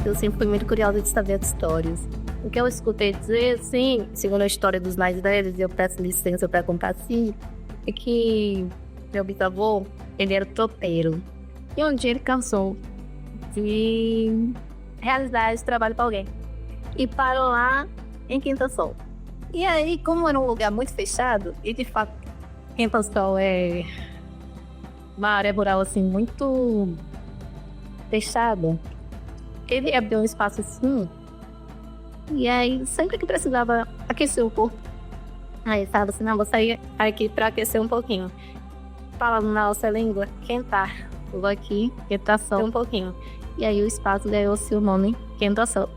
Eu sempre fui muito curiosa de saber as histórias. O que eu escutei dizer, assim, segundo a história dos mais velhos, e eu peço licença para contar assim, é que meu bisavô, ele era tropeiro. E um dia ele cansou de realizar esse trabalho para alguém. E parou lá em Quinta Sol. E aí, como era um lugar muito fechado, e de fato, Quinta Sol é uma área rural, assim, muito fechada, ele abriu um espaço assim, e aí, sempre que precisava aquecer o corpo, aí estava assim, não, vou sair aqui para aquecer um pouquinho. Falando na nossa língua, quentar. Vou aqui, quentação um pouquinho. E aí o espaço ganhou-se o nome Quentação.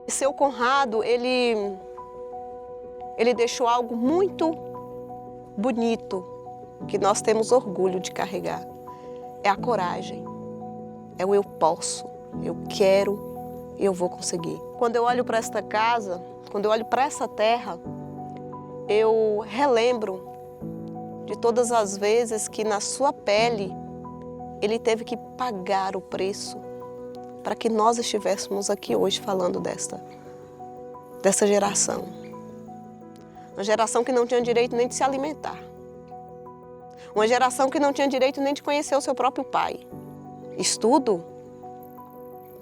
Seu Conrado, ele deixou algo muito bonito, que nós temos orgulho de carregar. É a coragem, é o eu posso, eu quero, eu vou conseguir. Quando eu olho para esta casa, quando eu olho para essa terra, eu relembro de todas as vezes que na sua pele ele teve que pagar o preço para que nós estivéssemos aqui hoje falando dessa geração. Uma geração que não tinha direito nem de se alimentar. Uma geração que não tinha direito nem de conhecer o seu próprio pai. Estudo?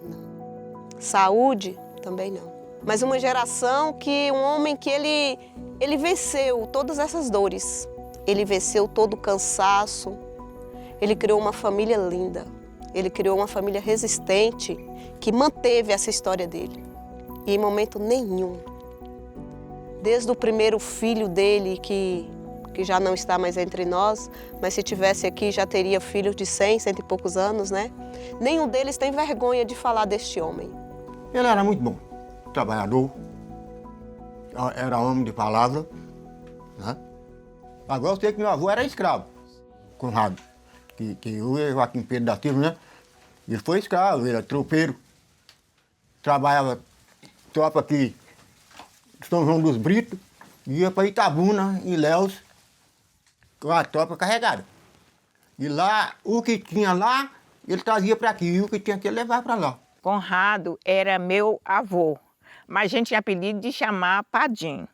Não. Saúde? Também não. Mas uma geração que, um homem que ele venceu todas essas dores. Ele venceu todo o cansaço. Ele criou uma família linda. Ele criou uma família resistente que manteve essa história dele. E em momento nenhum, desde o primeiro filho dele, que já não está mais entre nós, mas se tivesse aqui já teria filhos de 100 e poucos anos, né? Nenhum deles tem vergonha de falar deste homem. Ele era muito bom, trabalhador, era homem de palavra, né? Agora eu sei que meu avô era escravo, Conrado, que o Joaquim Pedro da Silva, né? Ele foi escravo, ele era tropeiro, trabalhava tropa aqui de São João dos Britos, ia para Itabuna, em Ilhéus, com a tropa carregada. E lá, o que tinha lá, ele trazia para aqui, e o que tinha que levar para lá. Conrado era meu avô, mas a gente tinha apelido de chamar Padim.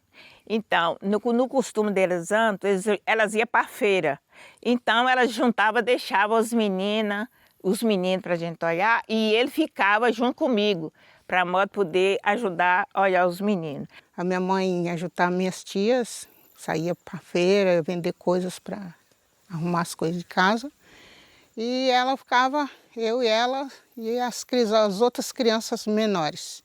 Então, no costume deles antes, elas iam para a feira. Então, elas juntavam, deixavam os meninos para a gente olhar, e ele ficava junto comigo, para poder ajudar a olhar os meninos. A minha mãe ajudava minhas tias, saía para a feira, vender coisas para arrumar as coisas de casa. E ela ficava, eu e ela, e as outras crianças menores.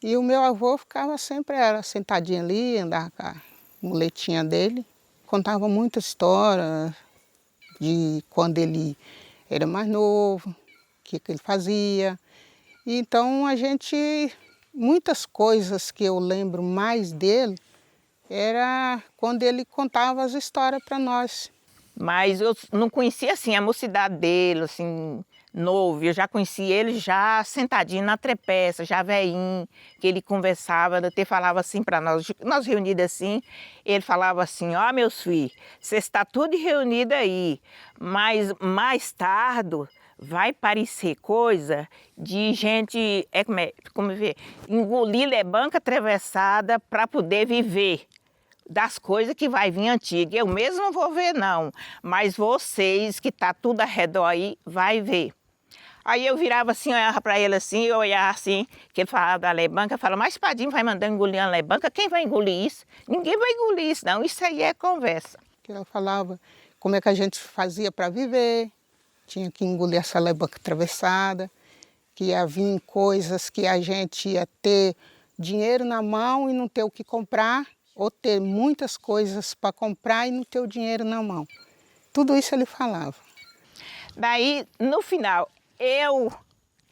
E o meu avô ficava sempre, era sentadinho ali, andava com a muletinha dele. Contava muitas histórias de quando ele era mais novo, o que ele fazia. Então, muitas coisas que eu lembro mais dele, era quando ele contava as histórias para nós. Mas eu não conhecia, assim, a mocidade dele, assim, novo. Eu já conheci ele já sentadinho na trepeça, já velhinho, que ele conversava, até falava assim para nós reunidos assim, ele falava assim, ó, meus filhos, vocês estão tudo reunidos aí, mas mais tarde vai parecer coisa de gente, como ver, engolir banca atravessada para poder viver das coisas que vai vir antiga. Eu mesmo não vou ver não, mas vocês que tá tudo ao redor aí, vai ver. Aí eu virava assim, olhava para ele assim, eu olhava assim, que ele falava da lebanca, eu falava, mas Padinho vai mandar engolir a lebanca, quem vai engolir isso? Ninguém vai engolir isso não, isso aí é conversa. Ela falava como é que a gente fazia para viver. Tinha que engolir essa leba atravessada, que ia vir coisas que a gente ia ter dinheiro na mão e não ter o que comprar, ou ter muitas coisas para comprar e não ter o dinheiro na mão. Tudo isso ele falava. Daí, no final,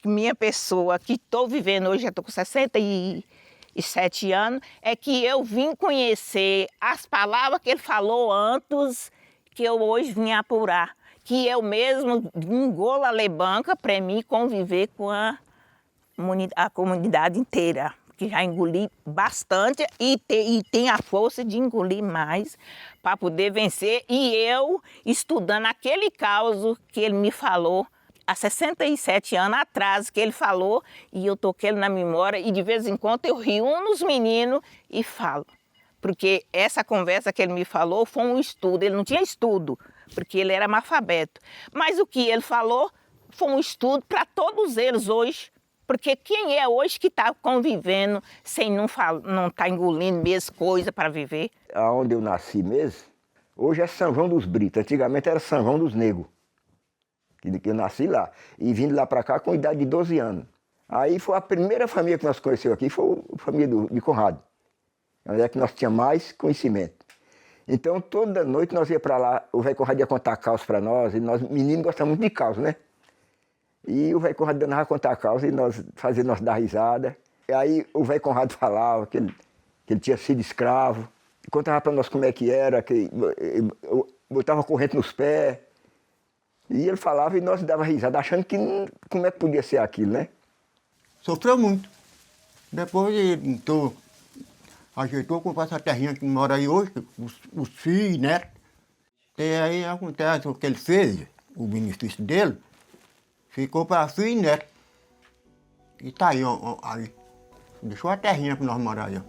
minha pessoa, que estou vivendo hoje, já estou com 67 anos, é que eu vim conhecer as palavras que ele falou antes, que eu hoje vim apurar. Que eu mesmo engola a lebanca para mim conviver com a comunidade inteira. Que já engoli bastante e tem a força de engolir mais para poder vencer. E eu estudando aquele caos que ele me falou há 67 anos atrás, que ele falou, e eu toquei ele na memória, e de vez em quando eu rio nos meninos e falo. Porque essa conversa que ele me falou foi um estudo, ele não tinha estudo, porque ele era analfabeto. Mas o que ele falou foi um estudo para todos eles hoje, porque quem é hoje que está convivendo sem não tá engolindo mesmo coisa para viver? Onde eu nasci mesmo, hoje é São João dos Britos, antigamente era São João dos Negros, que eu nasci lá, e vim de lá para cá com idade de 12 anos. Aí foi a primeira família que nós conhecemos aqui, foi a família de Conrado, onde é que nós tínhamos mais conhecimento. Então toda noite nós ia para lá, o velho Conrado ia contar caos para nós, e nós meninos gostamos muito de caos, né? E o velho Conrado danava contar causa e nós fazíamos nós dar risada. E aí o velho Conrado falava que ele tinha sido escravo, contava para nós como é que era, que botava corrente nos pés. E ele falava e nós dava risada, achando que como é que podia ser aquilo, né? Sofreu muito. Depois ele ajeitou com essa terrinha que mora aí hoje, os filhos e netos. E aí acontece o que ele fez, o benefício dele, ficou para filho e neto. E tá aí, aí. Deixou a terrinha para nós morar aí. Ó.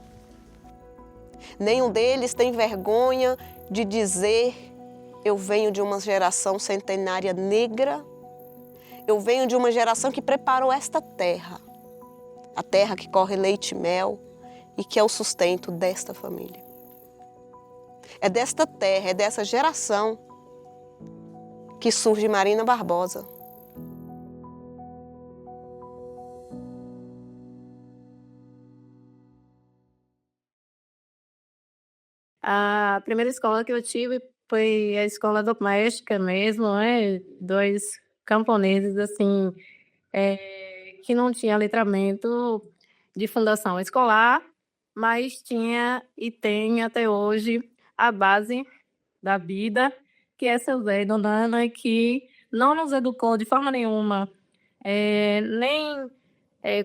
Nenhum deles tem vergonha de dizer: eu venho de uma geração centenária negra, eu venho de uma geração que preparou esta terra, a terra que corre leite e mel e que é o sustento desta família. É desta terra, é dessa geração que surge Marina Barbosa. A primeira escola que eu tive foi a escola doméstica mesmo, né? 2 camponeses, assim, que não tinha letramento de fundação escolar, mas tinha e tem até hoje a base da vida, que é seu Zé e Dona Ana, que não nos educou de forma nenhuma, nem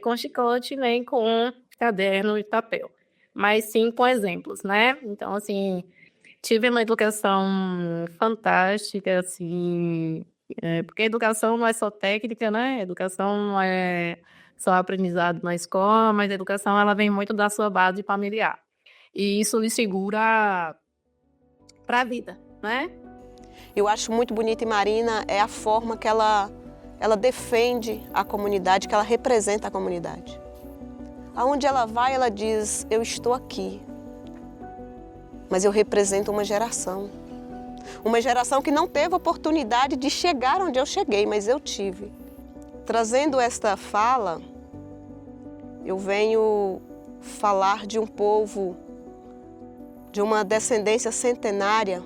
com chicote, nem com caderno e papel, mas sim com exemplos, né? Então, assim, tive uma educação fantástica, assim, porque a educação não é só técnica, né? A educação não é só aprendizado na escola, mas a educação ela vem muito da sua base familiar. E isso lhe segura para a vida, né? Eu acho muito bonita em Marina é a forma que ela defende a comunidade, que ela representa a comunidade. Aonde ela vai, ela diz: eu estou aqui, mas eu represento uma geração que não teve oportunidade de chegar onde eu cheguei, mas eu tive. Trazendo esta fala, eu venho falar de um povo, de uma descendência centenária,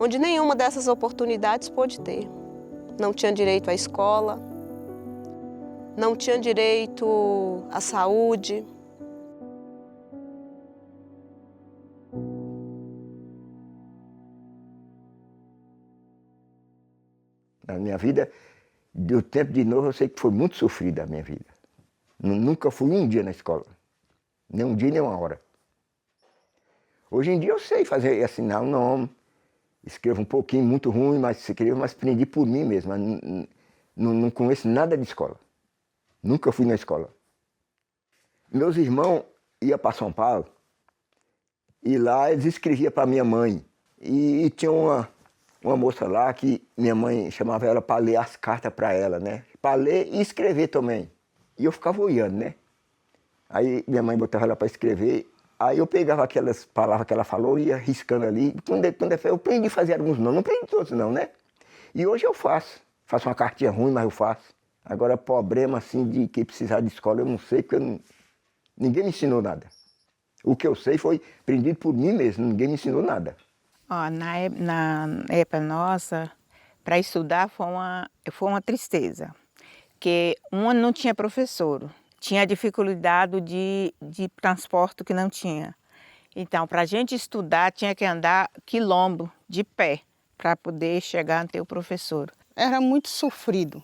onde nenhuma dessas oportunidades pôde ter. Não tinha direito à escola, não tinha direito à saúde. Na minha vida, do tempo de novo, eu sei que foi muito sofrida a minha vida. Nunca fui um dia na escola, nem um dia, nem uma hora. Hoje em dia eu sei fazer, assinar um nome, escrevo um pouquinho, muito ruim, mas escrevo, mas aprendi por mim mesmo. Não conheço nada de escola. Nunca fui na escola. Meus irmãos iam para São Paulo e lá eles escreviam para minha mãe. E tinha uma moça lá que minha mãe chamava ela para ler as cartas para ela, né? Para ler e escrever também. E eu ficava olhando, né? Aí minha mãe botava ela para escrever Aí eu pegava aquelas palavras que ela falou e ia riscando ali. Quando eu aprendi a fazer alguns não aprendi todos não, né? E hoje eu faço. Faço uma cartinha ruim, mas eu faço. Agora, problema assim de que precisar de escola, eu não sei, porque ninguém me ensinou nada. O que eu sei foi aprendido por mim mesmo, ninguém me ensinou nada. Ó, na época nossa, para estudar foi uma tristeza. Porque não tinha professor, tinha dificuldade de transporte que não tinha. Então, para a gente estudar, tinha que andar quilômetro de pé para poder chegar ante o professor. Era muito sofrido.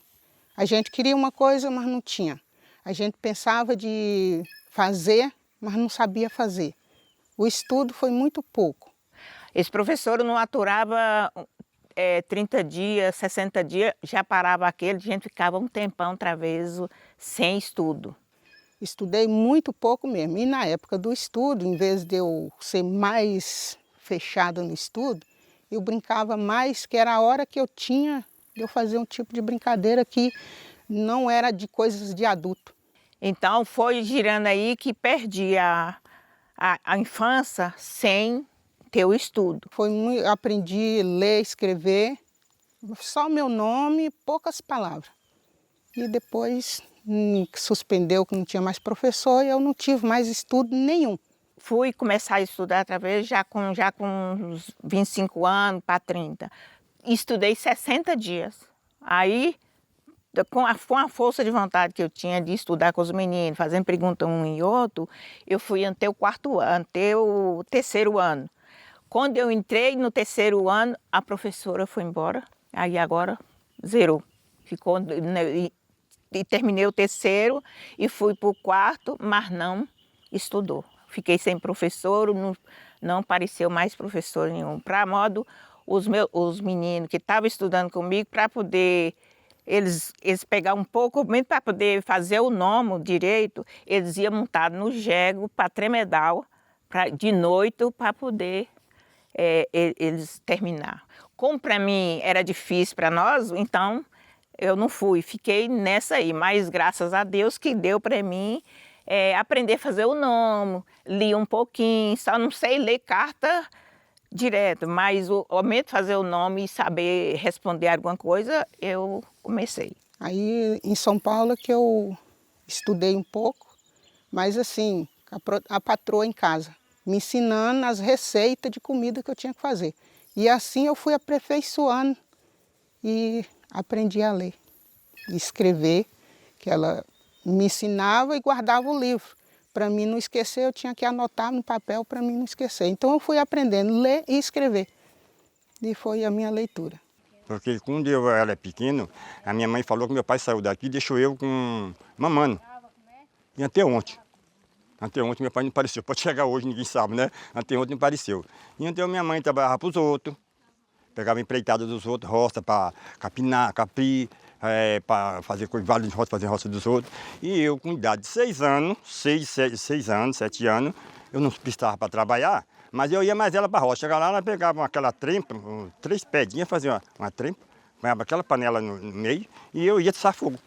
A gente queria uma coisa, mas não tinha. A gente pensava de fazer, mas não sabia fazer. O estudo foi muito pouco. Esse professor não aturava 30 dias, 60 dias, já parava aquele, a gente ficava um tempão outra vez sem estudo. Estudei muito pouco mesmo. E na época do estudo, em vez de eu ser mais fechada no estudo, eu brincava mais, que era a hora que eu tinha de eu fazer um tipo de brincadeira que não era de coisas de adulto. Então foi girando aí que perdi a infância sem ter o estudo. Aprendi a ler, escrever, só meu nome e poucas palavras. E depois suspendeu, que não tinha mais professor, e eu não tive mais estudo nenhum. Fui começar a estudar outra vez já com uns 25 anos para 30. Estudei 60 dias. Aí, com a força de vontade que eu tinha de estudar com os meninos, fazendo pergunta um e outro, eu fui até o terceiro ano. Quando eu entrei no terceiro ano, a professora foi embora. Aí agora zerou. Ficou, e terminei o terceiro e fui para o quarto, mas não estudou. Fiquei sem professor, não apareceu mais professor nenhum. Para modo, os meninos que estavam estudando comigo, para poder eles pegar um pouco, mesmo para poder fazer o nome direito, eles iam montados no jegue para Tremedal, de noite, para poder eles terminar. Como para mim era difícil para nós, então eu não fui, fiquei nessa aí, mas graças a Deus que deu para mim aprender a fazer o nome, li um pouquinho, só não sei ler carta direto, mas o momento de fazer o nome e saber responder alguma coisa, eu comecei. Aí em São Paulo que eu estudei um pouco, mas assim, a patroa em casa, me ensinando as receitas de comida que eu tinha que fazer. E assim eu fui aperfeiçoando e aprendi a ler e escrever, que ela me ensinava e guardava o livro. Para mim não esquecer, eu tinha que anotar no papel para mim não esquecer. Então eu fui aprendendo a ler e escrever. E foi a minha leitura. Porque quando eu era pequeno, a minha mãe falou que meu pai saiu daqui e deixou eu com mamando. E até ontem. Até ontem meu pai não apareceu. Pode chegar hoje, ninguém sabe, né? Até ontem não apareceu. E então minha mãe trabalhava para os outros, pegava empreitada dos outros, roça para capinar, capri, para fazer vários roças, fazer roça dos outros. E eu, com idade de 6 anos, 7 anos, eu não precisava para trabalhar, mas eu ia mais ela para a roça. Chegava lá, ela pegava aquela trempa, 3 pedinhas, fazia uma trempa, punhava aquela panela no meio e eu ia de fogo.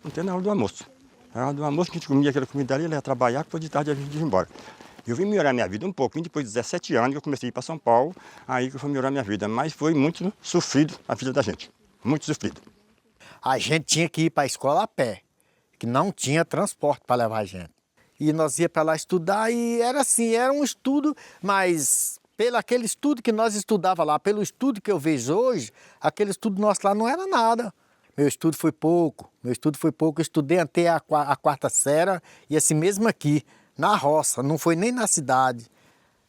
Não tem na hora do almoço. Na hora do almoço, que a gente comia aquela comida ali, ela ia trabalhar, depois de tarde a gente ia embora. Eu vim melhorar minha vida um pouquinho, depois de 17 anos que eu comecei a ir para São Paulo, aí que eu fui melhorar minha vida. Mas foi muito sofrido a vida da gente, muito sofrido. A gente tinha que ir para a escola a pé, que não tinha transporte para levar a gente. E nós ia para lá estudar e era assim, era um estudo, mas pelo aquele estudo que nós estudava lá, pelo estudo que eu vejo hoje, aquele estudo nosso lá não era nada. Meu estudo foi pouco, eu estudei até a 4ª série e assim mesmo aqui, na roça, não foi nem na cidade.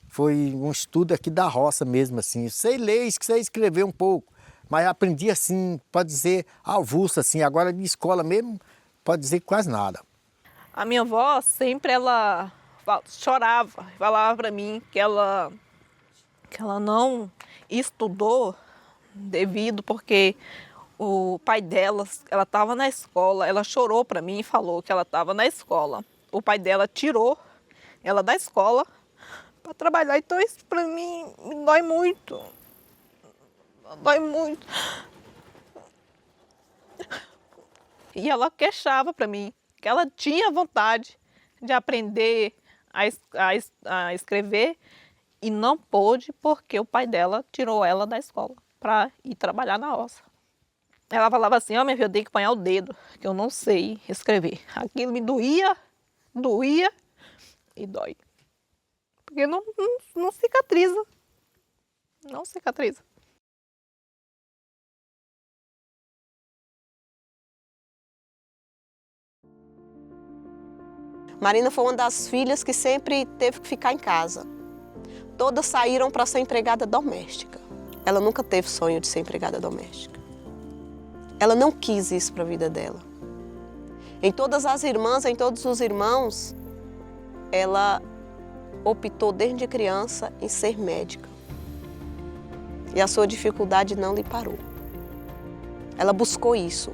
Foi um estudo aqui da roça mesmo, assim. Sei ler, sei escrever um pouco, mas aprendi assim, pode dizer, avulso, assim. Agora de escola mesmo, pode dizer quase nada. A minha avó sempre ela chorava, falava para mim que ela não estudou devido porque o pai dela, ela estava na escola, ela chorou para mim e falou que ela estava na escola. O pai dela tirou ela da escola para trabalhar, então isso para mim me dói muito. Dói muito. E ela queixava para mim que ela tinha vontade de aprender a escrever e não pôde porque o pai dela tirou ela da escola para ir trabalhar na roça. Ela falava assim, minha filha, eu tenho que apanhar o dedo, que eu não sei escrever. Aquilo me doía e dói. Porque não cicatriza. Não cicatriza. Marina foi uma das filhas que sempre teve que ficar em casa. Todas saíram para ser empregada doméstica. Ela nunca teve sonho de ser empregada doméstica. Ela não quis isso para a vida dela. Em todas as irmãs, em todos os irmãos, ela optou desde criança em ser médica. E a sua dificuldade não lhe parou. Ela buscou isso.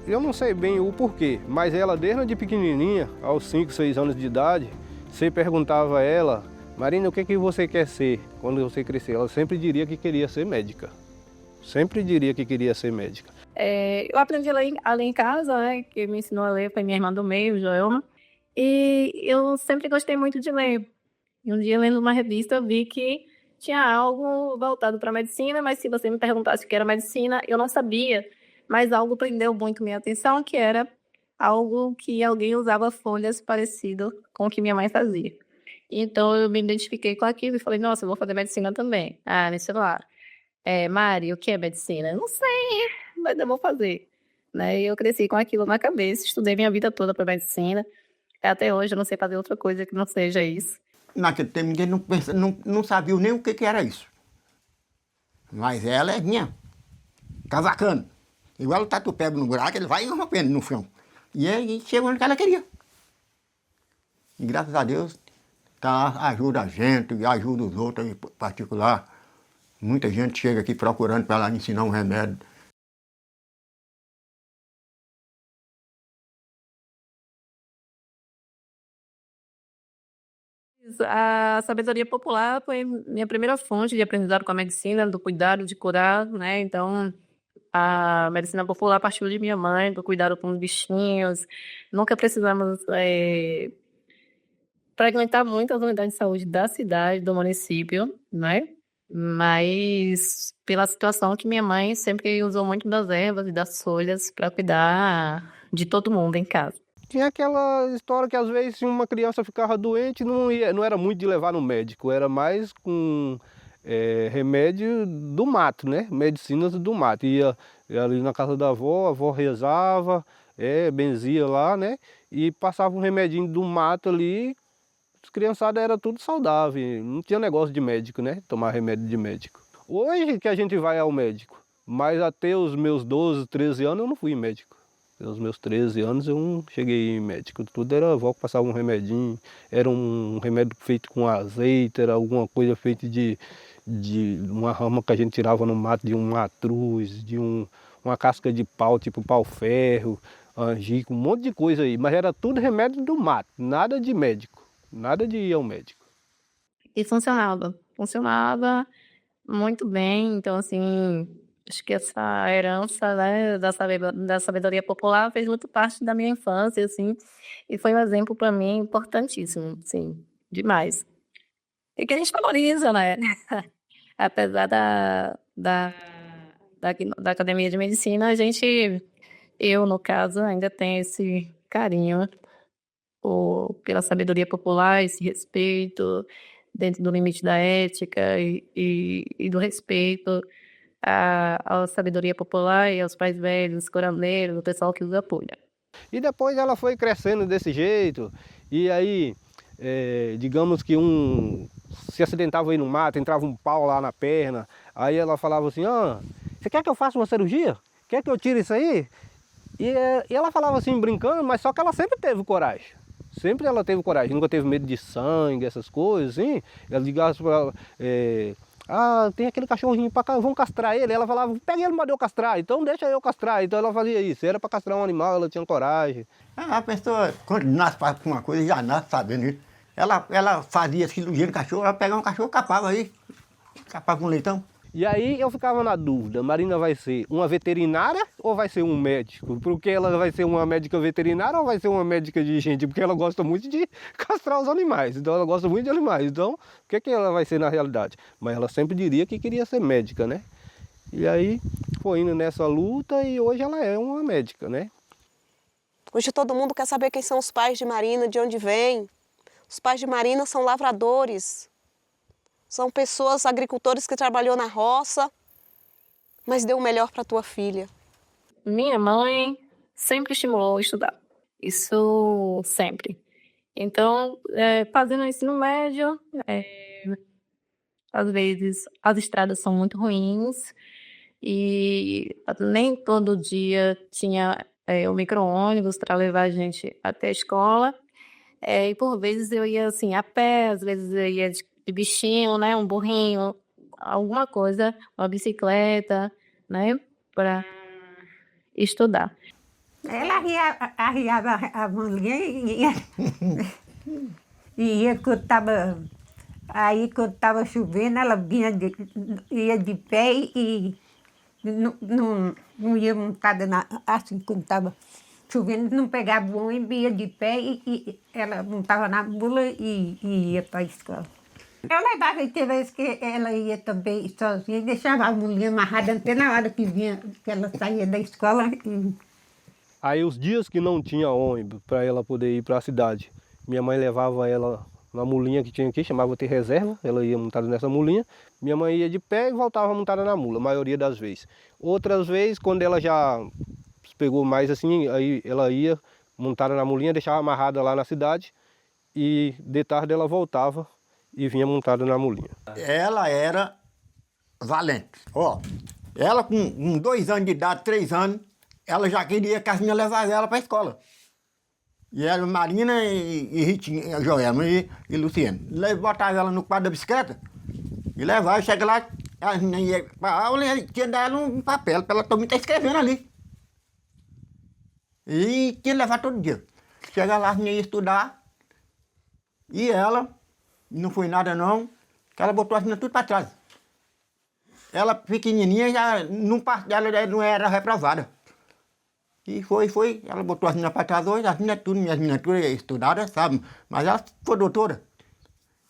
Eu não sei bem o porquê, mas ela desde pequenininha, aos 5, 6 anos de idade, você perguntava a ela, Marina, o que você quer ser quando você crescer? Ela sempre diria que queria ser médica. Sempre diria que queria ser médica. Eu aprendi a ler em casa, né? Que me ensinou a ler foi minha irmã do meio, Joelma. E eu sempre gostei muito de ler. E um dia, lendo uma revista, eu vi que tinha algo voltado para a medicina, mas se você me perguntasse o que era medicina, eu não sabia. Mas algo prendeu muito minha atenção, que era algo que alguém usava folhas parecido com o que minha mãe fazia. Então, eu me identifiquei com aquilo e falei, nossa, eu vou fazer medicina também. No celular. Mari, o que é medicina? Eu não sei, mas eu vou fazer. Né? E eu cresci com aquilo na cabeça, estudei minha vida toda para medicina. Até hoje eu não sei fazer outra coisa que não seja isso. Naquele tempo ninguém não sabia nem o que era isso. Mas ela vinha cavacando. Igual o tatu pega no buraco, ele vai rompendo no chão. E aí chegou onde ela queria. E graças a Deus, ajuda a gente, ajuda os outros em particular. Muita gente chega aqui procurando para ela ensinar um remédio. A sabedoria popular foi minha primeira fonte de aprendizado com a medicina, do cuidado de curar, né? Então, a medicina popular partiu de minha mãe, do cuidado com os bichinhos. Nunca precisamos frequentar muito as unidades de saúde da cidade, do município, né? Mas pela situação que minha mãe sempre usou muito das ervas e das folhas para cuidar de todo mundo em casa. Tinha aquela história que às vezes uma criança ficava doente, não era muito de levar no médico, era mais com remédio do mato, né? Medicinas do mato. Ia ali na casa da avó, a avó rezava, benzia lá, né? E passava um remedinho do mato ali, as criançadas era tudo saudável, não tinha negócio de médico, né? Tomar remédio de médico. Hoje que a gente vai ao médico, mas até os meus 12, 13 anos eu não fui médico. Aos meus 13 anos eu não cheguei em médico, tudo era a avó que passava um remedinho, era um remédio feito com azeite, era alguma coisa feita de uma rama que a gente tirava no mato, de um matruz, de uma casca de pau, tipo pau-ferro, angico, um monte de coisa aí, mas era tudo remédio do mato, nada de médico, nada de ir ao médico. E funcionava muito bem, então assim... Acho que essa herança, né, da sabedoria popular fez muito parte da minha infância, assim, e foi um exemplo para mim importantíssimo, assim, demais. E que a gente valoriza, né? Apesar da Academia de Medicina, eu, no caso, ainda tenho esse carinho pela sabedoria popular, esse respeito dentro do limite da ética e do respeito à sabedoria popular e aos pais velhos, curandeiros, o pessoal que os apoia. E depois ela foi crescendo desse jeito, e aí, digamos que se acidentava aí no mato, entrava um pau lá na perna, aí ela falava assim, você quer que eu faça uma cirurgia? Quer que eu tire isso aí? E ela falava assim, brincando, mas só que ela sempre teve coragem. Sempre ela teve coragem, nunca teve medo de sangue, essas coisas, assim. Ela ligava para ela, tem aquele cachorrinho para cá, vamos castrar ele. Ela falava, pega ele para eu castrar, então deixa eu castrar. Então ela fazia isso, era para castrar um animal, ela tinha coragem. A pessoa, quando nasce para uma coisa, já nasce sabendo isso. Ela fazia cirurgia no cachorro, ela pegava um cachorro, capava um leitão. E aí eu ficava na dúvida, Marina vai ser uma veterinária ou vai ser um médico? Porque ela vai ser uma médica veterinária ou vai ser uma médica de gente? Porque ela gosta muito de castrar os animais, então ela gosta muito de animais. Então, o que ela vai ser na realidade? Mas ela sempre diria que queria ser médica, né? E aí foi indo nessa luta e hoje ela é uma médica, né? Hoje todo mundo quer saber quem são os pais de Marina, de onde vêm. Os pais de Marina são lavradores. São pessoas, agricultores que trabalhou na roça, mas deu o melhor para tua filha. Minha mãe sempre estimulou a estudar. Isso sempre. Então, fazendo o ensino médio, às vezes as estradas são muito ruins e nem todo dia tinha o micro-ônibus para levar a gente até a escola. E por vezes eu ia assim a pé, às vezes eu ia de bichinho, né, um burrinho, alguma coisa, uma bicicleta, né, para estudar. Ela arriava a mulher e ia quando estava. Aí quando estava chovendo, ela ia de pé e não ia montada assim quando estava chovendo, não pegava o ônibus, ia de pé e ela montava na mula e ia para a escola. Eu levava e teve vezes que ela ia também sozinha e deixava a mulher amarrada até na hora que ela saía da escola. Aí os dias que não tinha ônibus para ela poder ir para a cidade, minha mãe levava ela na mulinha que tinha aqui, chamava de reserva, ela ia montada nessa mulinha, minha mãe ia de pé e voltava montada na mula, a maioria das vezes. Outras vezes, quando ela já pegou mais assim, aí ela ia montada na mulinha, deixava amarrada lá na cidade e de tarde ela voltava e vinha montada na mulinha. Ela era valente. Ó, ela com 2 anos de idade, 3 anos, ela já queria que as minhas levassem ela para a escola. E era Marina e Ritinha, Joelma e Luciano. Botava ela no quadro da bicicleta e levava, chega lá, a menina ia para a aula e tinha dado um papel para ela também estar escrevendo ali. E tinha que levar todo dia. Chega lá, a menina ia estudar e ela, não foi nada não, que ela botou as meninas tudo para trás. Ela pequenininha, já ela não era reprovada. E foi, ela botou as meninas para trás hoje, as meninas tudo, minhas meninas tudo estudadas, sabe? Mas ela foi doutora.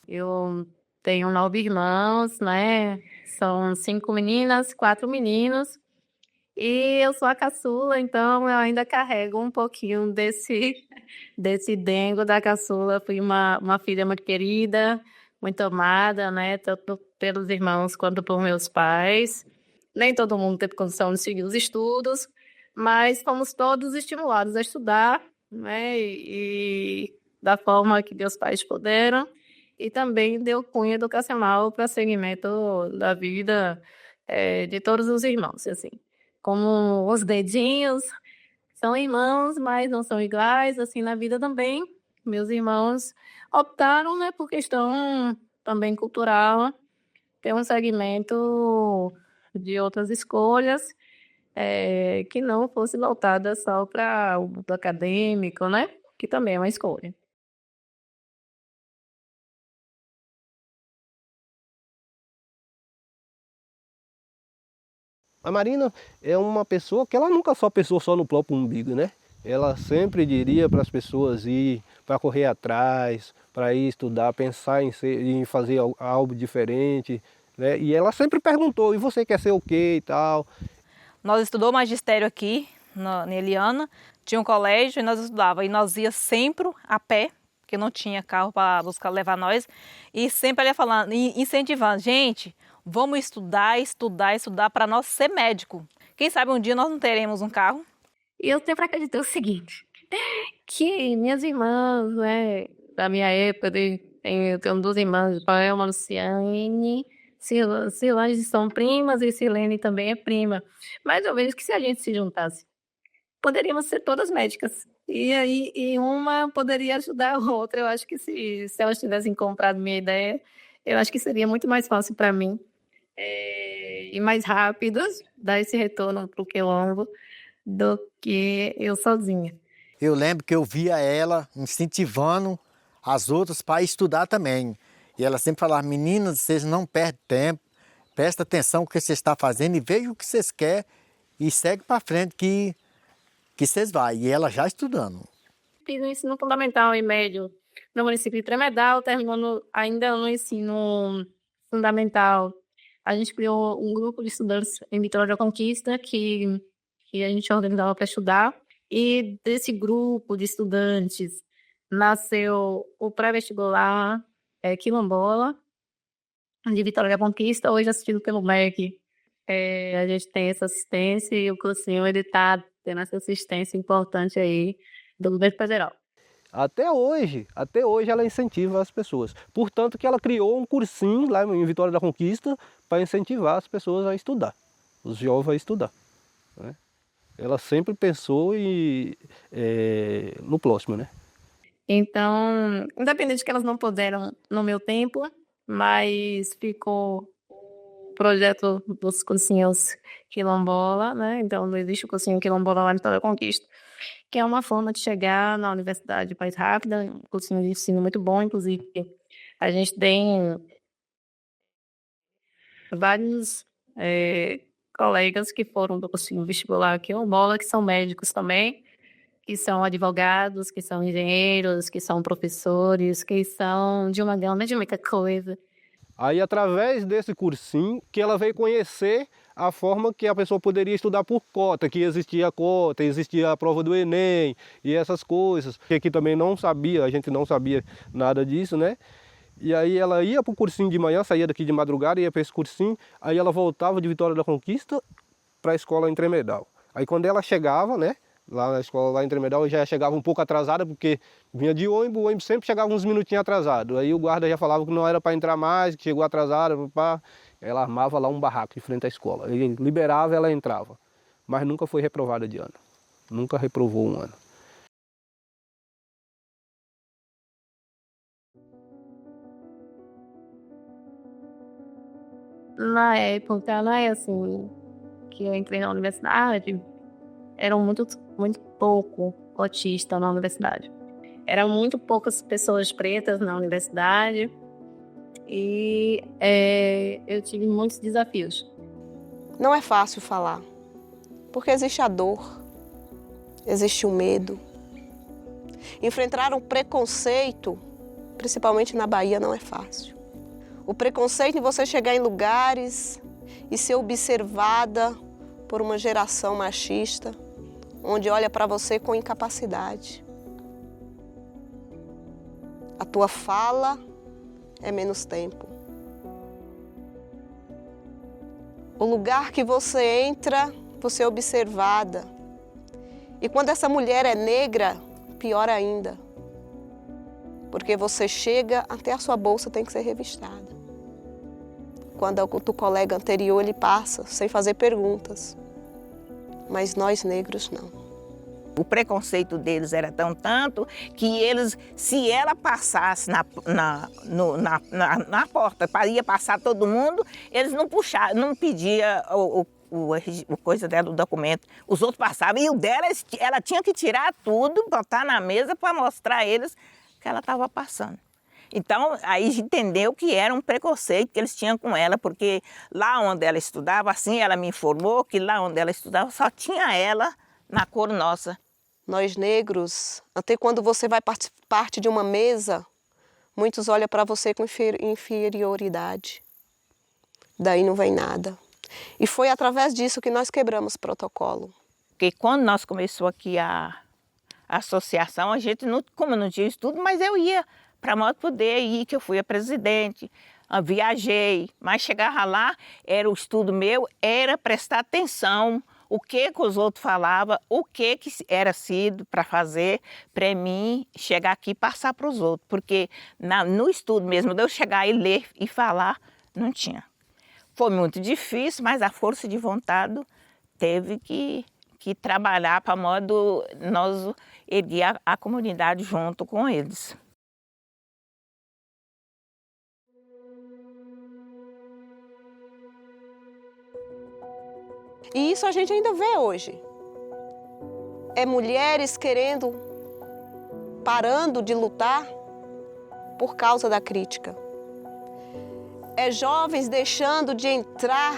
Eu tenho 9 irmãos, né? São 5 meninas, 4 meninos. E eu sou a caçula, então eu ainda carrego um pouquinho desse dengo da caçula. Fui uma filha muito querida, muito amada, né? Tanto pelos irmãos quanto por meus pais. Nem todo mundo teve condição de seguir os estudos, mas fomos todos estimulados a estudar, né? E da forma que meus pais puderam. E também deu cunho educacional para segmento da vida de todos os irmãos, assim. Como os dedinhos são irmãos, mas não são iguais, assim, na vida também. Meus irmãos optaram, né, por questão também cultural, ter um segmento de outras escolhas, que não fosse voltada só para o mundo acadêmico, né, que também é uma escolha. A Marina é uma pessoa que ela nunca só pensou só no próprio umbigo, né? Ela sempre diria para as pessoas ir, para correr atrás, para ir estudar, pensar em fazer algo diferente, né? E ela sempre perguntou, e você quer ser o quê e tal? Nós estudamos magistério aqui, na Eliana, tinha um colégio e nós estudávamos. E nós ia sempre a pé, porque não tinha carro para buscar levar nós. E sempre ela ia falando, incentivando, gente, vamos estudar, estudar, estudar para nós ser médico. Quem sabe um dia nós não teremos um carro. E eu sempre acreditei o seguinte, que minhas irmãs, né, da minha época, eu tenho 2 irmãs, Joelma, Luciane, Silane são primas e Silene também é prima. Mas eu vejo que se a gente se juntasse, poderíamos ser todas médicas. E aí uma poderia ajudar a outra. Eu acho que se elas tivessem comprado minha ideia, eu acho que seria muito mais fácil para mim e mais rápido dar esse retorno para o quilombo do que eu sozinha. Eu lembro que eu via ela incentivando as outras para estudar também. E ela sempre falava, meninas, vocês não perdem tempo, presta atenção no que você está fazendo e veja o que vocês querem e segue para frente que vocês vão. E ela já estudando. Fiz o ensino fundamental e médio no município de Tremedal, terminando ainda no ensino fundamental. A gente criou um grupo de estudantes em Vitória da Conquista que a gente organizava para estudar. E desse grupo de estudantes nasceu o pré-vestibular Quilombola, de Vitória da Conquista, hoje assistido pelo MEC. A gente tem essa assistência e o cursinho ele está tendo essa assistência importante aí do governo federal. Até hoje ela incentiva as pessoas. Portanto que ela criou um cursinho lá em Vitória da Conquista para incentivar as pessoas a estudar, os jovens a estudar, né? Ela sempre pensou no próximo, né? Então, independente de que elas não puderam no meu tempo, mas ficou o projeto dos cursinhos Quilombola, né? Então, não existe o cursinho Quilombola lá em Vitória da Conquista, que é uma forma de chegar na universidade mais rápida, um cursinho de ensino muito bom, inclusive a gente tem vários colegas que foram do cursinho vestibular Quilombola, que são médicos também, que são advogados, que são engenheiros, que são professores, que são de uma gama de muita coisa. Aí, através desse cursinho, que ela veio conhecer a forma que a pessoa poderia estudar por cota, que existia a prova do Enem e essas coisas. Que aqui também a gente não sabia nada disso, né? E aí ela ia para o cursinho de manhã, saía daqui de madrugada, ia para esse cursinho, aí ela voltava de Vitória da Conquista para a escola em Tremedal. Aí quando ela chegava, né? Lá na escola, lá em Tremedal, já chegava um pouco atrasada, porque vinha de ônibus, o ônibus sempre chegava uns minutinhos atrasado. Aí o guarda já falava que não era para entrar mais, que chegou atrasada, ela armava lá um barraco de frente à escola. Ele liberava, ela entrava. Mas nunca foi reprovada de ano. Nunca reprovou um ano. Na época, né, assim, que eu entrei na universidade, eram muito pouco cotistas na universidade. Eram muito poucas pessoas pretas na universidade e eu tive muitos desafios. Não é fácil falar, porque existe a dor, existe o medo. Enfrentar um preconceito, principalmente na Bahia, não é fácil. O preconceito de você chegar em lugares e ser observada por uma geração machista, onde olha para você com incapacidade. A tua fala é menos tempo. O lugar que você entra, você é observada. E quando essa mulher é negra, pior ainda. Porque você chega, até a sua bolsa tem que ser revistada. Quando o teu colega anterior, ele passa sem fazer perguntas. Mas nós negros não. O preconceito deles era tanto que eles, se ela passasse na porta, ia passar todo mundo, eles não puxavam, não pediam o coisa dela, o documento. Os outros passavam e o dela, ela tinha que tirar tudo, botar na mesa para mostrar a eles que ela estava passando. Então, aí entendeu que era um preconceito que eles tinham com ela, porque lá onde ela estudava, assim, ela me informou que lá onde ela estudava só tinha ela na cor nossa. Nós negros, até quando você vai parte de uma mesa, muitos olham para você com inferioridade. Daí não vem nada. E foi através disso que nós quebramos o protocolo. Porque quando nós começamos aqui a associação, a gente, como não tinha estudo, mas eu ia para modo poder ir, que eu fui a presidente, viajei, mas chegava lá, era o estudo meu, era prestar atenção o que os outros falavam, o que era sido para fazer, para mim chegar aqui e passar para os outros, porque no estudo mesmo, de eu chegar e ler e falar, não tinha. Foi muito difícil, mas a força de vontade teve que trabalhar para modo nós erguer a comunidade junto com eles. E isso a gente ainda vê hoje. É mulheres parando de lutar por causa da crítica. É jovens deixando de entrar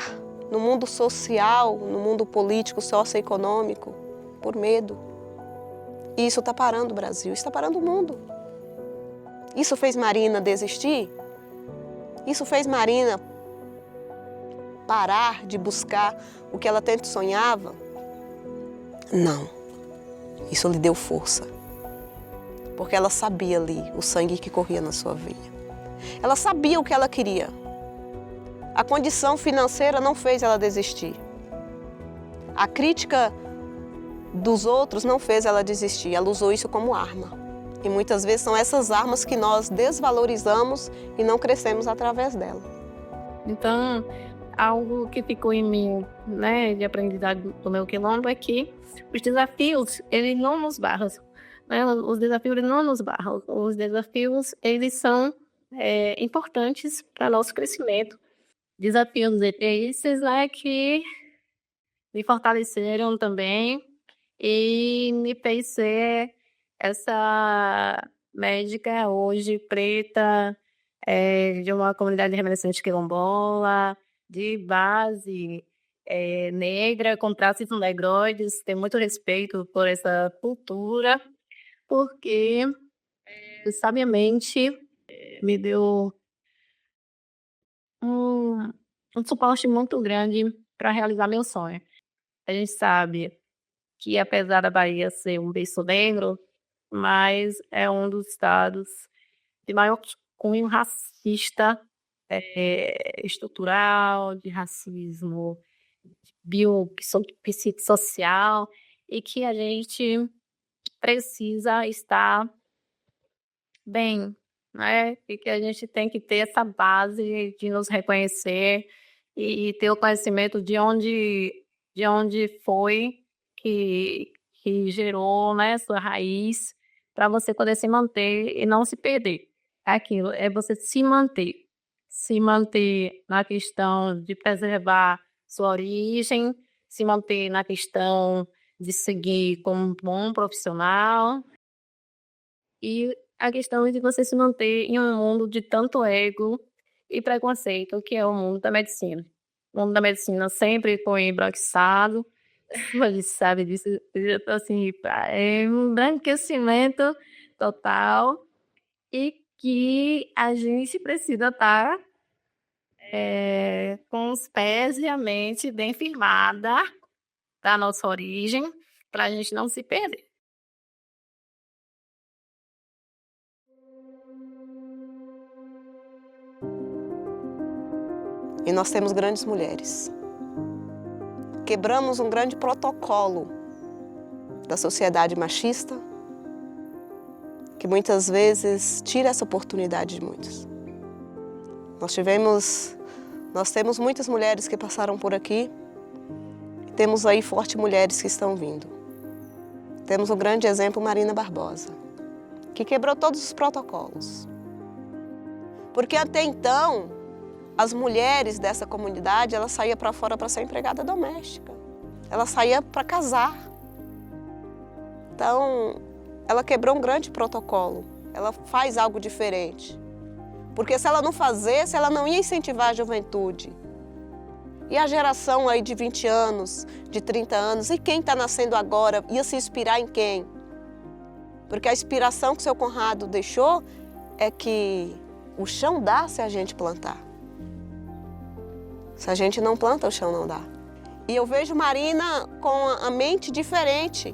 no mundo social, no mundo político, socioeconômico, por medo. E isso está parando o Brasil, está parando o mundo. Isso fez Marina desistir? Isso fez Marina parar de buscar o que ela tanto sonhava? Não. Isso lhe deu força. Porque ela sabia ali o sangue que corria na sua veia. Ela sabia o que ela queria. A condição financeira não fez ela desistir. A crítica dos outros não fez ela desistir. Ela usou isso como arma. E muitas vezes são essas armas que nós desvalorizamos e não crescemos através dela. Então, algo que ficou em mim, né, de aprendizado do meu quilombo é que os desafios, eles não nos barram. Né? Os desafios eles não nos barram. Os desafios, eles são importantes para nosso crescimento. Desafios esses, né, que me fortaleceram também e me fez ser essa médica hoje preta, de uma comunidade remanescente quilombola, de base negra, com traços negroides. Tenho muito respeito por essa cultura, porque sabiamente me deu um suporte muito grande para realizar meu sonho. A gente sabe que, apesar da Bahia ser um berço negro, mas é um dos estados de maior cunho racista, estrutural, de racismo psicossocial, e que a gente precisa estar bem, né? E que a gente tem que ter essa base de nos reconhecer e ter o conhecimento de onde foi que gerou, né, sua raiz, para você poder se manter e não se perder. Aquilo é você se manter na questão de preservar sua origem, se manter na questão de seguir como um bom profissional, e a questão de você se manter em um mundo de tanto ego e preconceito, que é o mundo da medicina. O mundo da medicina sempre foi embranquiçado, a gente sabe disso, assim, é um embranquecimento total, e que a gente precisa estar com os pés e a mente bem firmada da nossa origem, para a gente não se perder. E nós temos grandes mulheres. Quebramos um grande protocolo da sociedade machista, que muitas vezes tira essa oportunidade de muitos. Nós temos muitas mulheres que passaram por aqui, e temos aí fortes mulheres que estão vindo. Temos um grande exemplo, Marina Barbosa, que quebrou todos os protocolos. Porque até então, as mulheres dessa comunidade, ela saía para fora para ser empregada doméstica. Ela saía para casar. Então, ela quebrou um grande protocolo. Ela faz algo diferente. Porque se ela não fizesse, ela não ia incentivar a juventude. E a geração aí de 20 anos, de 30 anos, e quem está nascendo agora, ia se inspirar em quem? Porque a inspiração que o seu Conrado deixou é que o chão dá se a gente plantar. Se a gente não planta, o chão não dá. E eu vejo Marina com a mente diferente.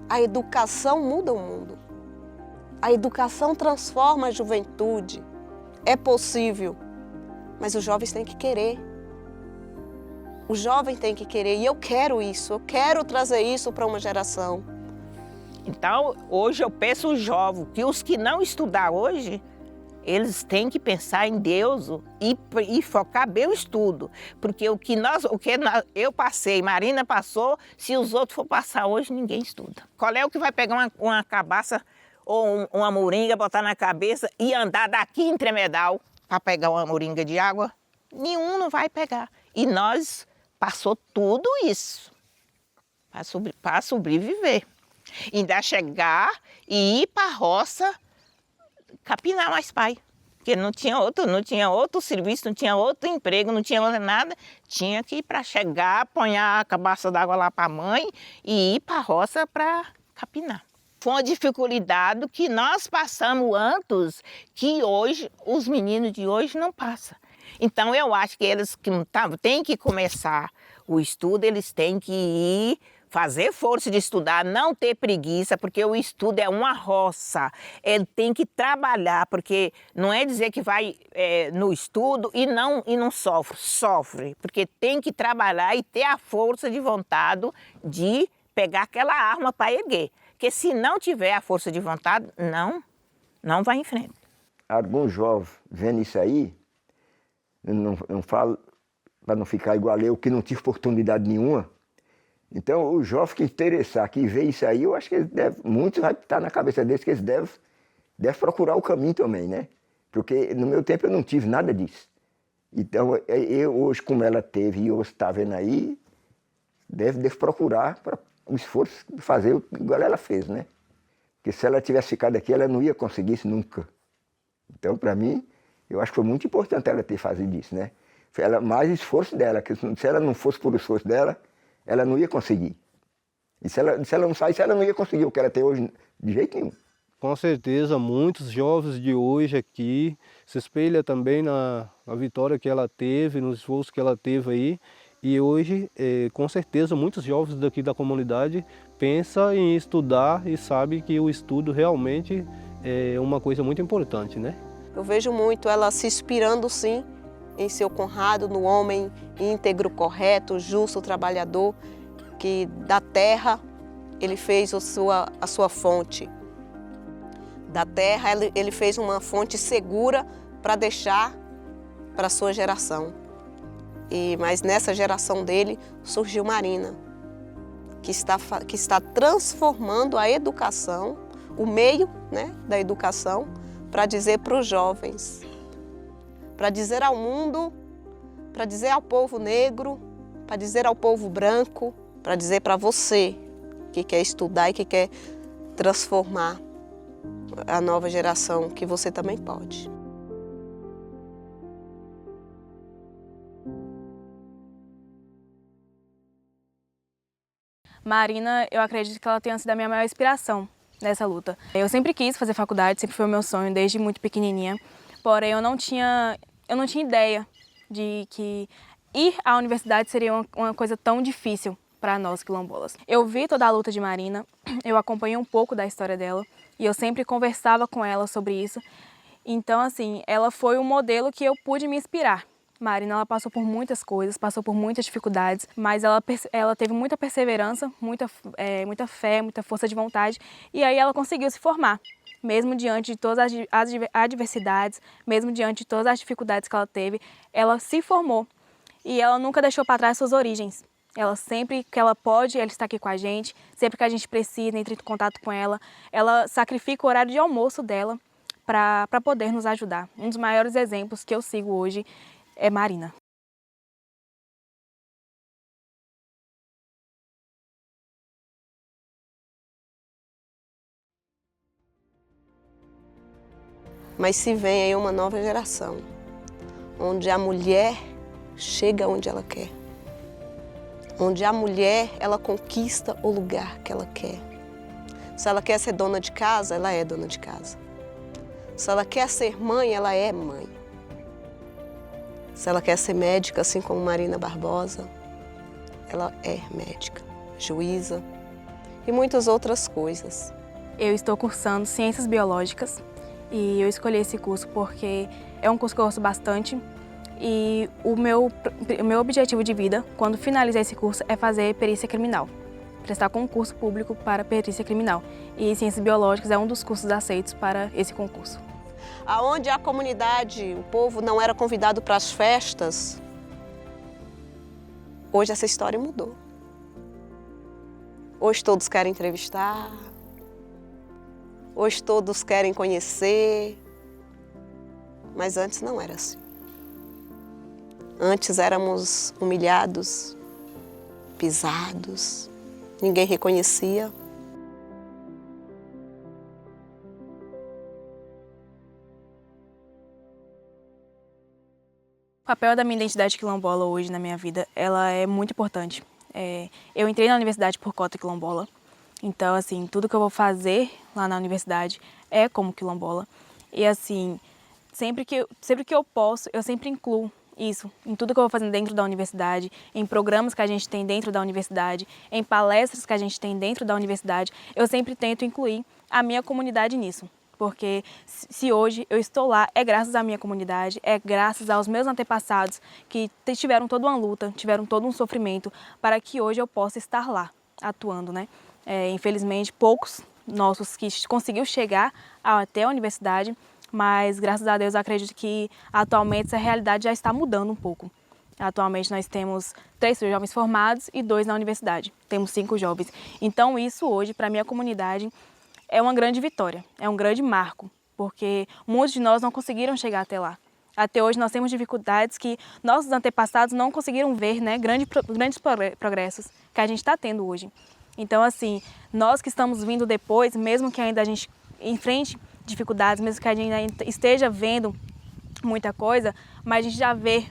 A educação muda o mundo. A educação transforma a juventude. É possível, mas os jovens têm que querer. O jovem tem que querer, e eu quero isso. Eu quero trazer isso para uma geração. Então, hoje eu peço aos jovens que os que não estudar hoje, eles têm que pensar em Deus e focar bem o estudo. Porque eu passei, Marina passou, se os outros for passar hoje, ninguém estuda. Qual é o que vai pegar uma cabaça ou uma moringa, botar na cabeça e andar daqui em Tremedal para pegar uma moringa de água? Nenhum não vai pegar. E nós passou tudo isso para sobreviver. Ainda chegar e ir para a roça capinar mais pai. Porque não tinha outro serviço, não tinha outro emprego, não tinha nada. Tinha que ir para chegar, apanhar a cabaça d'água lá para a mãe e ir para a roça para capinar. Foi uma dificuldade que nós passamos antes, que hoje, os meninos de hoje não passam. Então eu acho que eles que têm que começar o estudo, eles têm que ir, fazer força de estudar, não ter preguiça, porque o estudo é uma roça. Ele tem que trabalhar, porque não é dizer que vai no estudo e não sofre. Sofre, porque tem que trabalhar e ter a força de vontade de pegar aquela arma para erguer. Porque se não tiver a força de vontade, não vai em frente. Alguns jovens vendo isso aí, não falo para não ficar igual eu, que não tive oportunidade nenhuma. Então, o jovem que interessar, que vê isso aí, eu acho que muitos vai estar na cabeça deles que eles devem procurar o caminho também, né? Porque no meu tempo eu não tive nada disso. Então, eu hoje, como ela teve e hoje está vendo aí, deve procurar o esforço de fazer igual ela fez, né? Porque se ela tivesse ficado aqui, ela não ia conseguir isso nunca. Então, para mim, eu acho que foi muito importante ela ter feito isso, né? Foi mais esforço dela, que se ela não fosse por esforço dela, ela não ia conseguir. E se ela não saísse, ela não ia conseguir o que ela tem hoje de jeito nenhum. Com certeza, muitos jovens de hoje aqui se espelham também na vitória que ela teve, no esforço que ela teve aí. E hoje, com certeza, muitos jovens daqui da comunidade pensam em estudar e sabem que o estudo realmente é uma coisa muito importante, né? Eu vejo muito ela se inspirando, sim, em seu Conrado, no homem íntegro, correto, justo, trabalhador, que da terra ele fez a sua fonte. Da terra ele fez uma fonte segura para deixar para a sua geração. Mas nessa geração dele surgiu Marina, que está transformando a educação, o meio, né, da educação, para dizer para os jovens, para dizer ao mundo, para dizer ao povo negro, para dizer ao povo branco, para dizer para você que quer estudar e que quer transformar a nova geração, que você também pode. Marina, eu acredito que ela tenha sido a minha maior inspiração nessa luta. Eu sempre quis fazer faculdade, sempre foi o meu sonho desde muito pequenininha, porém eu não tinha ideia de que ir à universidade seria uma coisa tão difícil para nós quilombolas. Eu vi toda a luta de Marina, eu acompanhei um pouco da história dela e eu sempre conversava com ela sobre isso. Então, assim, ela foi um modelo que eu pude me inspirar. Marina, ela passou por muitas coisas, passou por muitas dificuldades, mas ela teve muita perseverança, muita fé, muita força de vontade, e aí ela conseguiu se formar. Mesmo diante de todas as adversidades, mesmo diante de todas as dificuldades que ela teve, ela se formou. E ela nunca deixou para trás suas origens. Ela sempre que ela pode, ela está aqui com a gente, sempre que a gente precisa, entra em contato com ela, ela sacrifica o horário de almoço dela para poder nos ajudar. Um dos maiores exemplos que eu sigo hoje é Marina. Mas se vem aí uma nova geração, onde a mulher chega onde ela quer. Onde a mulher, ela conquista o lugar que ela quer. Se ela quer ser dona de casa, ela é dona de casa. Se ela quer ser mãe, ela é mãe. Se ela quer ser médica, assim como Marina Barbosa, ela é médica, juíza e muitas outras coisas. Eu estou cursando Ciências Biológicas e eu escolhi esse curso porque é um curso que eu gosto bastante e o meu objetivo de vida, quando finalizar esse curso, é fazer perícia criminal, prestar concurso público para perícia criminal. E Ciências Biológicas é um dos cursos aceitos para esse concurso. Aonde a comunidade, o povo não era convidado para as festas, hoje essa história mudou. Hoje todos querem entrevistar, hoje todos querem conhecer, mas antes não era assim. Antes éramos humilhados, pisados, ninguém reconhecia. O papel da minha identidade quilombola hoje na minha vida, ela é muito importante. Eu entrei na universidade por cota quilombola, então, assim, tudo que eu vou fazer lá na universidade é como quilombola. E, assim, sempre que eu posso, eu sempre incluo isso em tudo que eu vou fazendo dentro da universidade, em programas que a gente tem dentro da universidade, em palestras que a gente tem dentro da universidade, eu sempre tento incluir a minha comunidade nisso. Porque se hoje eu estou lá, é graças à minha comunidade, é graças aos meus antepassados que tiveram toda uma luta, tiveram todo um sofrimento para que hoje eu possa estar lá, atuando, né? Infelizmente, poucos nossos que conseguiu chegar até a universidade, mas graças a Deus eu acredito que atualmente essa realidade já está mudando um pouco. Atualmente nós temos 3 jovens formados e 2 na universidade, temos 5 jovens. Então isso hoje, para a minha comunidade, é uma grande vitória, é um grande marco, porque muitos de nós não conseguiram chegar até lá. Até hoje nós temos dificuldades que nossos antepassados não conseguiram ver, né, grandes progressos que a gente está tendo hoje. Então, assim, nós que estamos vindo depois, mesmo que ainda a gente enfrente dificuldades, mesmo que a gente ainda esteja vendo muita coisa, mas a gente já vê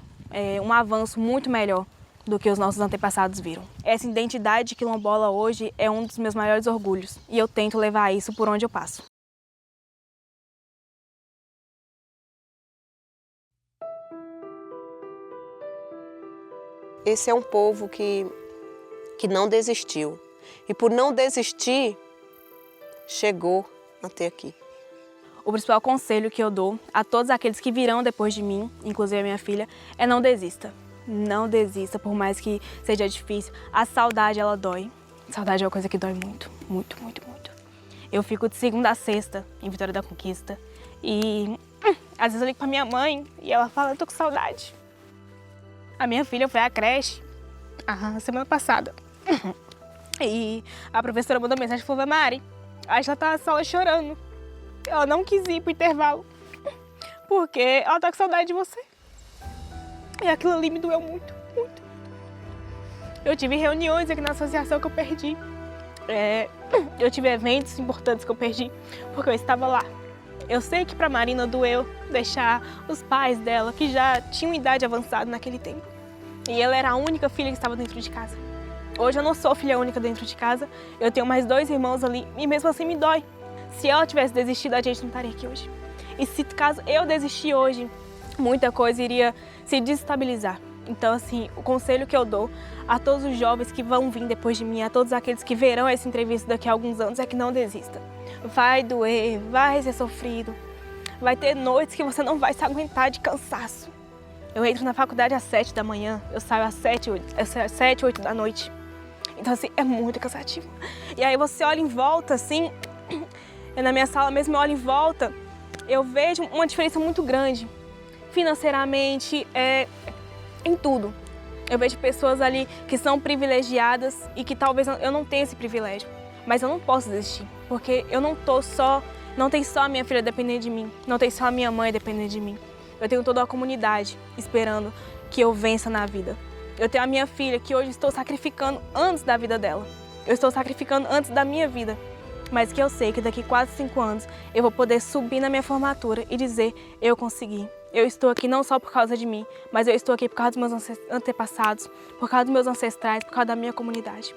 um avanço muito melhor do que os nossos antepassados viram. Essa identidade quilombola hoje é um dos meus maiores orgulhos e eu tento levar isso por onde eu passo. Esse é um povo que não desistiu. E por não desistir, chegou até aqui. O principal conselho que eu dou a todos aqueles que virão depois de mim, inclusive a minha filha, é não desista. Não desista, por mais que seja difícil. A saudade, ela dói. Saudade é uma coisa que dói muito, muito, muito, muito. Eu fico de segunda a sexta em Vitória da Conquista e às vezes eu ligo pra minha mãe e ela fala, eu tô com saudade. A minha filha foi à creche a semana passada e a professora mandou mensagem e falou, Mari, a gente tá na sala chorando. Ela não quis ir pro intervalo porque ela tá com saudade de você. E aquilo ali me doeu muito, muito. Eu tive reuniões aqui na associação que eu perdi. Eu tive eventos importantes que eu perdi porque eu estava lá. Eu sei que para Marina doeu deixar os pais dela, que já tinham idade avançada naquele tempo. E ela era a única filha que estava dentro de casa. Hoje eu não sou filha única dentro de casa. Eu tenho mais 2 irmãos ali e mesmo assim me dói. Se ela tivesse desistido, a gente não estaria aqui hoje. E se caso eu desistir hoje, muita coisa iria se desestabilizar. Então, assim, o conselho que eu dou a todos os jovens que vão vir depois de mim, a todos aqueles que verão essa entrevista daqui a alguns anos, é que não desista. Vai doer, vai ser sofrido, vai ter noites que você não vai se aguentar de cansaço. Eu entro na faculdade às 7 da manhã, eu saio às 7, 8 da noite. Então, assim, é muito cansativo. E aí você olha em volta, assim, na minha sala mesmo eu olho em volta, eu vejo uma diferença muito grande. Financeiramente, em tudo. Eu vejo pessoas ali que são privilegiadas e que talvez eu não tenha esse privilégio. Mas eu não posso desistir, porque eu não tem só a minha filha dependendo de mim, não tem só a minha mãe dependendo de mim. Eu tenho toda a comunidade esperando que eu vença na vida. Eu tenho a minha filha que hoje estou sacrificando antes da vida dela. Eu estou sacrificando antes da minha vida. Mas que eu sei que daqui 4, 5 anos eu vou poder subir na minha formatura e dizer, eu consegui. Eu estou aqui não só por causa de mim, mas eu estou aqui por causa dos meus antepassados, por causa dos meus ancestrais, por causa da minha comunidade.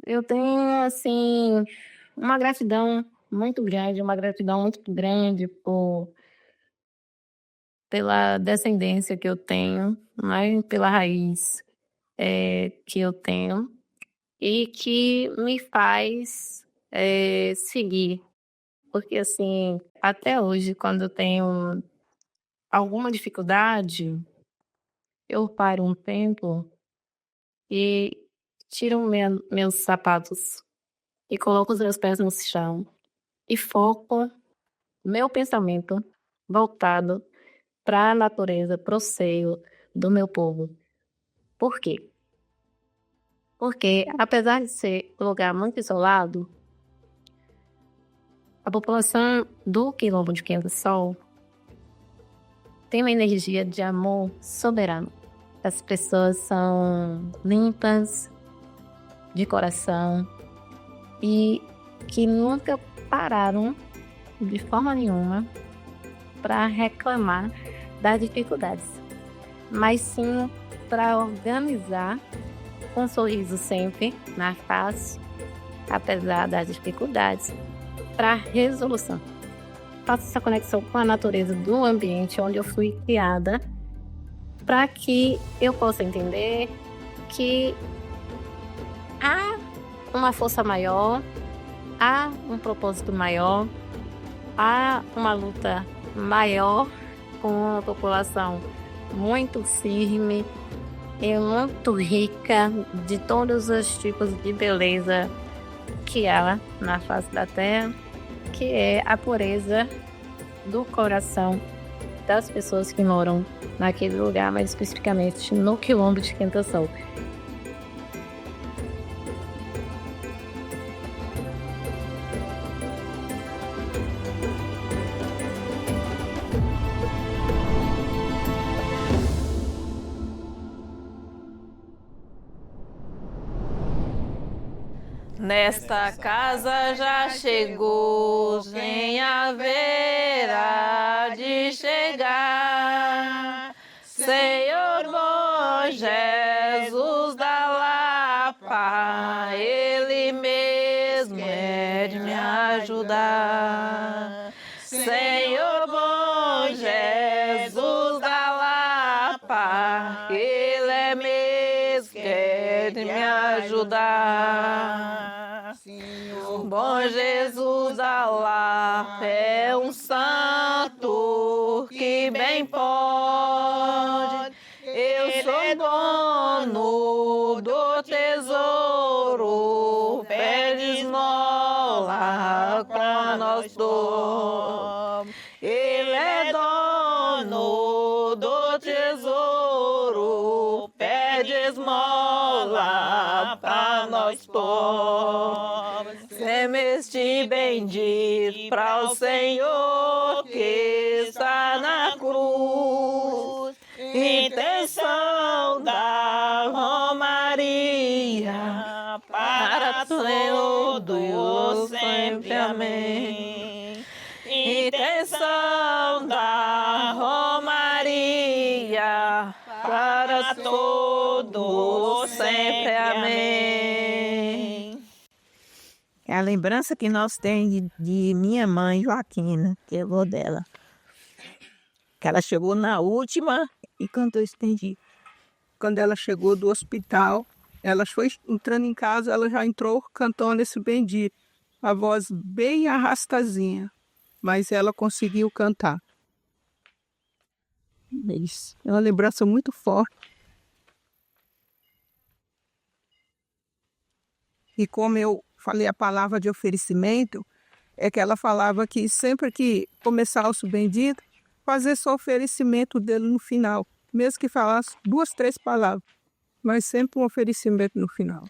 Eu tenho, assim, uma gratidão muito grande pela descendência que eu tenho, né? Pela raiz que eu tenho e que me faz seguir. Porque, assim, até hoje, quando eu tenho alguma dificuldade, eu paro um tempo e tiro meus sapatos e coloco os meus pés no chão e foco meu pensamento voltado para a natureza, para o seio do meu povo. Por quê? Porque, apesar de ser um lugar muito isolado, a população do Quilombo de Quinta do Sol tem uma energia de amor soberano. As pessoas são limpas, de coração e que nunca pararam de forma nenhuma para reclamar das dificuldades, mas sim para organizar com um sorriso sempre na face, apesar das dificuldades, para resolução. Faço essa conexão com a natureza do ambiente onde eu fui criada, para que eu possa entender que há uma força maior, há um propósito maior, há uma luta maior com a população muito firme e muito rica de todos os tipos de beleza que há na face da terra, que é a pureza do coração das pessoas que moram naquele lugar, mais especificamente no quilombo de Quinta-Sol. Nesta casa já chegou, sem haverá de chegar, Senhor bom Jesus da Lapa, Ele mesmo é de me ajudar. Senhor bom Jesus da Lapa, Ele é mesmo que é de me ajudar. Bom Jesus da Lapa é um santo que bem pode. Eu sou dono do tesouro, pede esmola pra nós dois. Ele é dono do tesouro, pede esmola pra nós dois. Semeste bendito para o Senhor que está na cruz, intenção da Romaria, para todos sempre, amém. Intenção da Romaria, para todos sempre, amém. É a lembrança que nós temos de minha mãe, Joaquina, que é avó dela. Que ela chegou na última e cantou esse bendito. Quando ela chegou do hospital, ela foi entrando em casa, ela já entrou cantando esse bendito. A voz bem arrastazinha, mas ela conseguiu cantar. É isso. É uma lembrança muito forte. E como eu falei a palavra de oferecimento, é que ela falava que sempre que começasse o bendito, fazer só oferecimento dele no final. Mesmo que falasse 2, 3 palavras, mas sempre um oferecimento no final.